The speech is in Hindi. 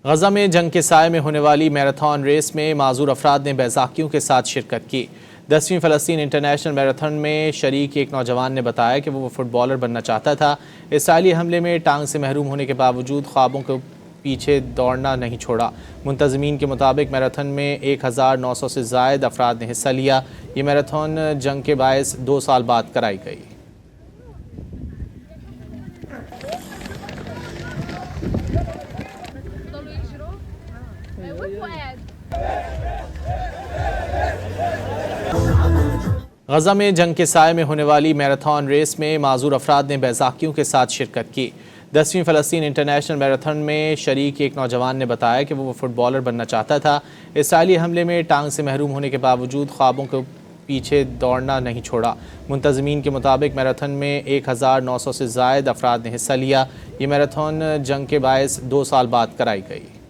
गजा में जंग के साए में होने वाली मैराथन रेस में माजूर अफराद ने बैसाखियों के साथ शिरकत की। 10वीं फ़लस्तीन इंटरनेशनल मैराथन में शरीक एक नौजवान ने बताया कि वो फुटबॉलर बनना चाहता था। इसराइली हमले में टांग से महरूम होने के बावजूद ख्वाबों के पीछे दौड़ना नहीं छोड़ा। मुंतज़मीन के मुताबिक मैराथन में 1900 से ज़ायद अफराद ने हिस्सा लिया। ये मैराथन जंग के बायस 2 साल बाद कराई गई। गजा में जंग के साए में होने वाली मैराथन रेस में माजूर अफराद ने बैसाखियों के साथ शिरकत की। 10वीं फ़लस्तीन इंटरनेशनल मैराथन में शरीक एक नौजवान ने बताया कि वो फुटबॉलर बनना चाहता था। इसराइली हमले में टांग से महरूम होने के बावजूद ख्वाबों के पीछे दौड़ना नहीं छोड़ा। मुंतज़मीन के मुताबिक मैराथन में 1900 से ज़ायद अफराद ने हिस्सा लिया। ये मैराथन जंग के बायस 2 साल बाद कराई गई।